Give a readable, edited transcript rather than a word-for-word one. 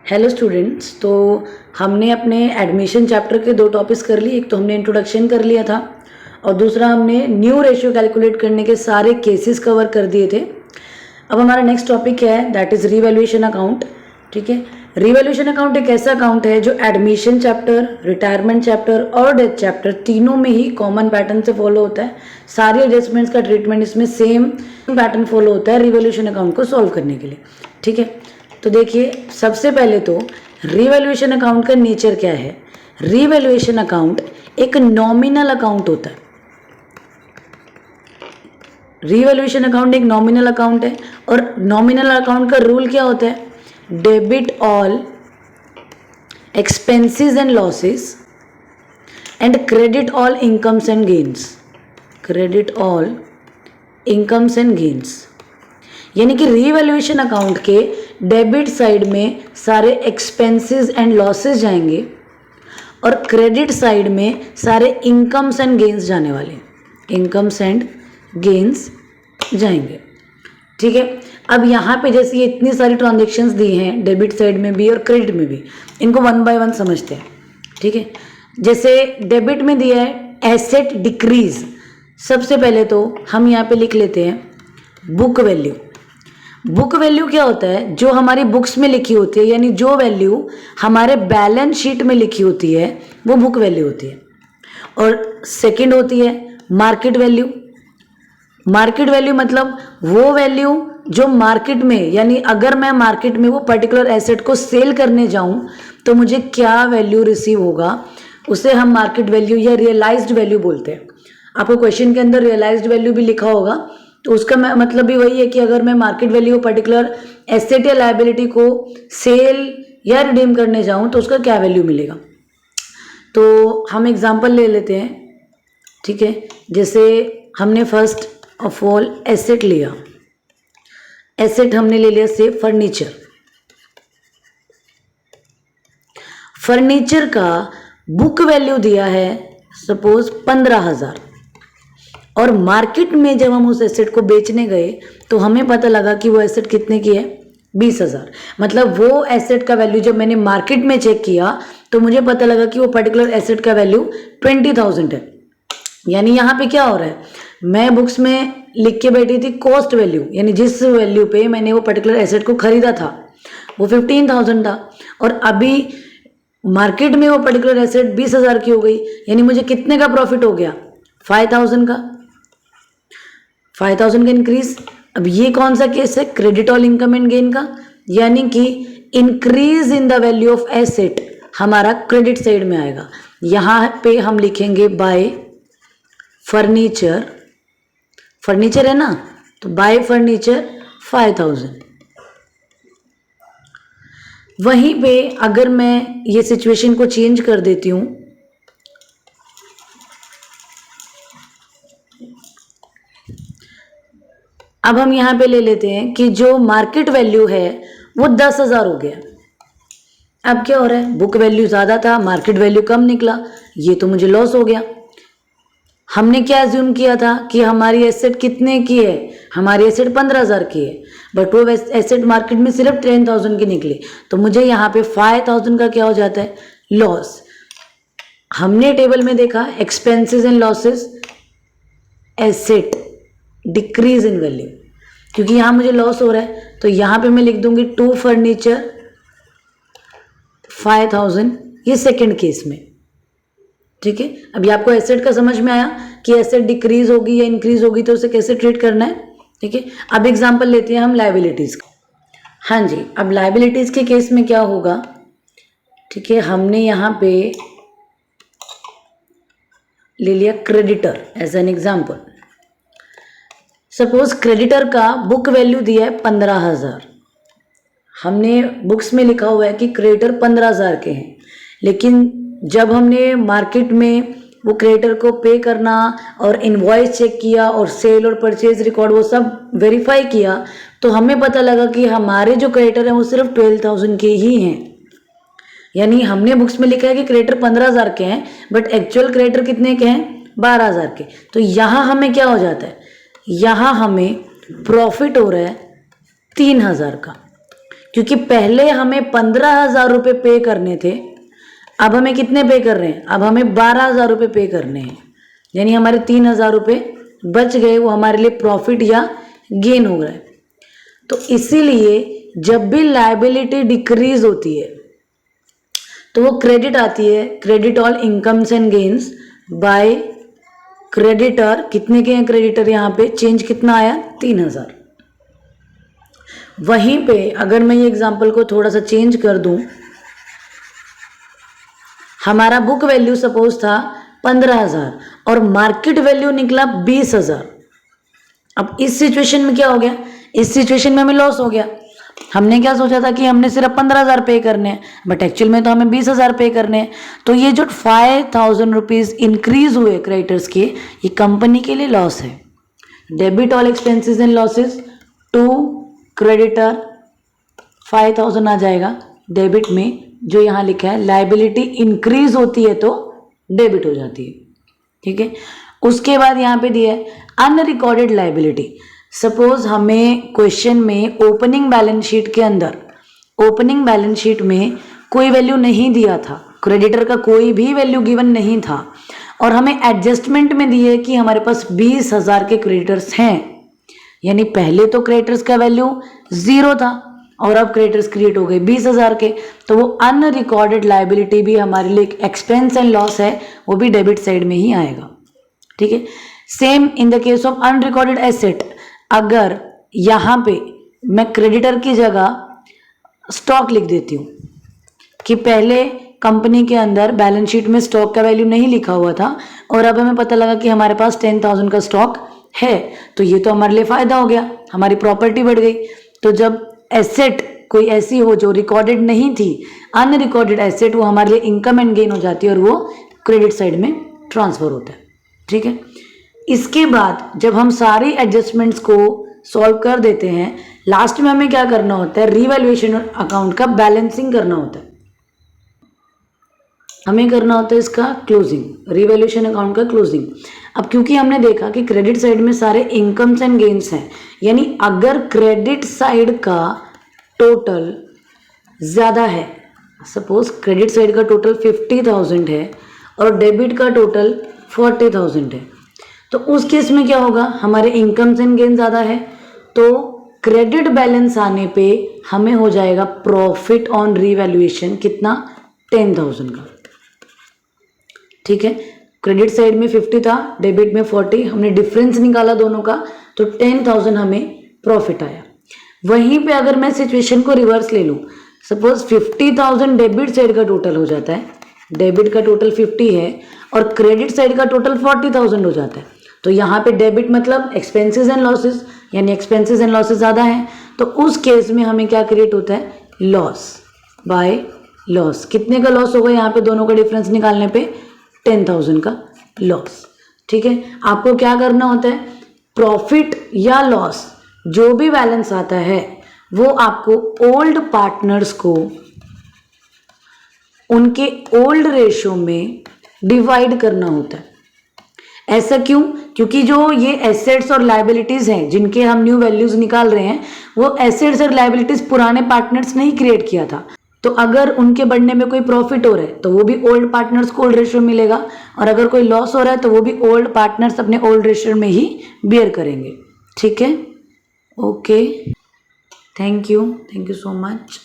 Hello students, तो हमने अपने एडमिशन चैप्टर के 2 टॉपिक्स कर लिए। एक तो हमने इंट्रोडक्शन कर लिया था और दूसरा हमने न्यू रेशियो कैलकुलेट करने के सारे केसेस कवर कर दिए थे। अब हमारा नेक्स्ट टॉपिक क्या है, दैट इज़ रीवैल्यूएशन अकाउंट। ठीक है, रीवैल्यूएशन अकाउंट एक ऐसा अकाउंट है जो एडमिशन चैप्टर, रिटायरमेंट चैप्टर और डेथ चैप्टर तीनों में ही कॉमन पैटर्न से फॉलो होता है। सारी एडजस्टमेंट्स का ट्रीटमेंट इसमें सेम पैटर्न फॉलो होता है रीवैल्यूएशन अकाउंट को सॉल्व करने के लिए। ठीक है, तो देखिए सबसे पहले तो रीवैल्यूएशन अकाउंट का नेचर क्या है। रीवैल्यूएशन अकाउंट एक नॉमिनल अकाउंट होता है। रीवैल्यूएशन अकाउंट एक नॉमिनल अकाउंट है और नॉमिनल अकाउंट का रूल क्या होता है, debit all expenses and losses and credit all incomes and gains. Credit all incomes and gains यानी कि रीवैल्यूएशन अकाउंट के डेबिट साइड में सारे एक्सपेंसेस एंड लॉसेस जाएंगे और क्रेडिट साइड में सारे इनकम्स एंड गेन्स जाने वाले, इनकम्स एंड गेन्स जाएंगे। ठीक है, अब यहाँ पे जैसे ये इतनी सारी ट्रांजेक्शन्स दी हैं डेबिट साइड में भी और क्रेडिट में भी, इनको वन बाय वन समझते हैं। ठीक है, जैसे डेबिट में दिया है एसेट डिक्रीज। सबसे पहले तो हम यहाँ पे लिख लेते हैं बुक वैल्यू। बुक वैल्यू क्या होता है, जो हमारी बुक्स में लिखी होती है, यानी जो वैल्यू हमारे बैलेंस शीट में लिखी होती है वो बुक वैल्यू होती है। और सेकंड होती है मार्केट वैल्यू। मार्केट वैल्यू मतलब वो वैल्यू जो मार्केट में, यानी अगर मैं मार्केट में वो पर्टिकुलर एसेट को सेल करने जाऊं तो मुझे क्या वैल्यू रिसीव होगा, उसे हम मार्केट वैल्यू या रियलाइज्ड वैल्यू बोलते हैं। आपको क्वेश्चन के अंदर रियलाइज्ड वैल्यू भी लिखा होगा, तो उसका मतलब भी वही है कि अगर मैं मार्केट वैल्यू पर्टिकुलर एसेट या लायबिलिटी को सेल या रिडीम करने जाऊं तो उसका क्या वैल्यू मिलेगा। तो हम एग्जांपल ले लेते हैं। ठीक है, जैसे हमने फर्स्ट ऑफ ऑल एसेट लिया। एसेट हमने ले लिया से फर्नीचर। फर्नीचर का बुक वैल्यू दिया है सपोज 15,000 और मार्केट में जब हम उस एसेट को बेचने गए तो हमें पता लगा कि वो एसेट कितने की है, 20,000। मतलब वो एसेट का वैल्यू जब मैंने मार्केट में चेक किया तो मुझे पता लगा कि वो पर्टिकुलर एसेट का वैल्यू 20,000 है। यानी यहाँ पे क्या हो रहा है, मैं बुक्स में लिख के बैठी थी कॉस्ट वैल्यू, यानी जिस वैल्यू पे मैंने वो पर्टिकुलर एसेट को खरीदा था वो 15,000 था और अभी मार्केट में वो पर्टिकुलर एसेट 20,000 की हो गई। यानी मुझे कितने का प्रॉफिट हो गया, 5,000 का, 5,000 का इंक्रीज। अब ये कौन सा केस है, credit all income and gain का, यानी कि increase in the value of asset हमारा क्रेडिट साइड में आएगा। यहाँ पे हम लिखेंगे बाय फर्नीचर, फर्नीचर है ना, तो बाय फर्नीचर 5,000। वहीं पे अगर मैं ये सिचुएशन को चेंज कर देती हूँ, अब हम यहाँ पे ले लेते हैं कि जो मार्केट वैल्यू है वो 10,000 हो गया। अब क्या हो रहा है, बुक वैल्यू ज़्यादा था, मार्केट वैल्यू कम निकला, ये तो मुझे लॉस हो गया। हमने क्या एज्यूम किया था कि हमारी एसेट कितने की है, हमारी एसेट 15,000 की है, बट वो एसेट मार्केट में सिर्फ 10,000 की निकली, तो मुझे यहाँ पे 5,000 का क्या हो जाता है, लॉस। हमने टेबल में देखा expenses and losses, asset decrease in value, क्योंकि यहाँ मुझे लॉस हो रहा है तो यहाँ पे मैं लिख दूंगी टू फर्नीचर 5,000, ये सेकंड केस में। ठीक है, अभी आपको एसेट का समझ में आया कि एसेट डिक्रीज होगी या इंक्रीज होगी तो उसे कैसे ट्रीट करना है। ठीक है, अब एग्जांपल लेते हैं हम लायबिलिटीज का। हाँ जी, अब लायबिलिटीज के केस में क्या होगा, ठीक है, हमने यहाँ पे ले लिया creditor as an example. Suppose creditor का बुक वैल्यू दिया है 15,000। हमने बुक्स में लिखा हुआ है कि क्रेडिटर 15,000 के हैं, लेकिन जब हमने मार्केट में वो क्रेडिटर को पे करना और इनवॉइस चेक किया और सेल और परचेज रिकॉर्ड वो सब वेरीफाई किया तो हमें पता लगा कि हमारे जो क्रेडिटर हैं वो सिर्फ 12,000 के ही हैं। यानी हमने बुक्स में लिखा है कि क्रेडिटर 15,000 के हैं बट एक्चुअल क्रेडिटर कितने के हैं, 12,000 के। तो यहाँ हमें क्या हो जाता है, यहाँ हमें प्रॉफिट हो रहा है 3,000 का, क्योंकि पहले हमें 15,000 रुपये पे करने थे, अब हमें कितने पे कर रहे हैं, अब हमें 12,000 रुपये पे करने हैं, यानी हमारे 3,000 रुपये बच गए, वो हमारे लिए प्रॉफिट या गेन हो रहा है। तो इसीलिए जब भी लायबिलिटी डिक्रीज होती है तो वो क्रेडिट आती है, credit all incomes and gains by creditor. कितने के हैं क्रेडिटर, यहाँ पे चेंज कितना आया, 3,000। वहीं पे अगर मैं ये एग्जांपल को थोड़ा सा चेंज कर दूं, हमारा बुक वैल्यू सपोज था 15,000 और मार्केट वैल्यू निकला 20,000। अब इस सिचुएशन में क्या हो गया, इस सिचुएशन में हमें लॉस हो गया। हमने क्या सोचा था कि हमने सिर्फ 15,000 पे करने हैं, बट एक्चुअल में तो हमें 20,000 पे करने हैं। तो ये जो 5,000 रुपीज़ इंक्रीज हुए क्रेडिटर्स के, ये कंपनी के लिए लॉस है। Debit all expenses and losses to creditor 5,000 आ जाएगा डेबिट में, जो यहाँ लिखा है लायबिलिटी इंक्रीज होती है तो डेबिट हो जाती है, ठीक है। उसके बाद यहाँ पे दिया है अनरिकॉर्डेड लायबिलिटी। सपोज हमें क्वेश्चन में ओपनिंग बैलेंस शीट के अंदर, ओपनिंग बैलेंस शीट में कोई वैल्यू नहीं दिया था, क्रेडिटर का कोई भी वैल्यू गिवन नहीं था, और हमें एडजस्टमेंट में दिए कि हमारे पास 20,000 के क्रेडिटर्स हैं, यानी पहले तो क्रेडिटर्स का वैल्यू 0 था और अब क्रेडिटर्स क्रिएट हो गए 20,000 के, तो वो अनरिकॉर्डेड लायबिलिटी भी हमारे लिए एक एक्सपेंस एंड लॉस है, वो भी डेबिट साइड में ही आएगा, ठीक है। Same in the case of unrecorded asset, अगर यहाँ पे मैं क्रेडिटर की जगह स्टॉक लिख देती हूँ कि पहले कंपनी के अंदर बैलेंस शीट में स्टॉक का वैल्यू नहीं लिखा हुआ था और अब हमें पता लगा कि हमारे पास 10,000 का स्टॉक है, तो ये तो हमारे लिए फ़ायदा हो गया, हमारी प्रॉपर्टी बढ़ गई। तो जब एसेट कोई ऐसी हो जो रिकॉर्डेड नहीं थी, अनरिकॉर्डेड एसेट, वो हमारे लिए इनकम एंड गेन हो जाती है और वो क्रेडिट साइड में ट्रांसफ़र होता है, ठीक है। इसके बाद जब हम सारी एडजस्टमेंट्स को सॉल्व कर देते हैं, लास्ट में हमें क्या करना होता है, रीवैल्यूएशन अकाउंट का बैलेंसिंग करना होता है, हमें करना होता है इसका क्लोजिंग, रीवैल्यूएशन अकाउंट का क्लोजिंग। अब क्योंकि हमने देखा कि क्रेडिट साइड में सारे इनकम्स एंड गेन्स हैं, यानी अगर क्रेडिट साइड का टोटल ज़्यादा है, सपोज क्रेडिट साइड का टोटल 50,000 है और डेबिट का टोटल 40,000 है, तो उस केस में क्या होगा, हमारे इनकम्स एंड गेन ज़्यादा है, तो क्रेडिट बैलेंस आने पे हमें हो जाएगा प्रॉफिट ऑन रीवैल्यूएशन कितना, 10,000 का, ठीक है। क्रेडिट साइड में 50 था, डेबिट में 40, हमने डिफरेंस निकाला दोनों का, तो 10,000 हमें प्रॉफिट आया। वहीं पे अगर मैं सिचुएशन को रिवर्स ले लूँ, सपोज 50,000 डेबिट साइड का टोटल हो जाता है, डेबिट का टोटल 50 है और क्रेडिट साइड का टोटल 40,000 हो जाता है, तो यहाँ पे डेबिट मतलब एक्सपेंसेस एंड लॉसेस, यानी एक्सपेंसेस एंड लॉसेस ज़्यादा हैं, तो उस केस में हमें क्या क्रिएट होता है, लॉस बाय लॉस। कितने का लॉस होगा, यहाँ पे दोनों का डिफरेंस निकालने पे 10,000 का लॉस, ठीक है। आपको क्या करना होता है, प्रॉफिट या लॉस जो भी बैलेंस आता है वो आपको ओल्ड पार्टनर्स को उनके ओल्ड रेशो में डिवाइड करना होता है। ऐसा क्यों, क्योंकि जो ये एसेट्स और लायबिलिटीज़ हैं जिनके हम न्यू वैल्यूज़ निकाल रहे हैं, वो एसेट्स और लायबिलिटीज़ पुराने पार्टनर्स ने ही क्रिएट किया था, तो अगर उनके बढ़ने में कोई प्रॉफिट हो रहा है तो वो भी ओल्ड पार्टनर्स को ओल्ड रेशियो मिलेगा, और अगर कोई लॉस हो रहा है तो वो भी ओल्ड पार्टनर्स अपने ओल्ड रेशियो में ही बियर करेंगे, ठीक है। Okay, thank you so much.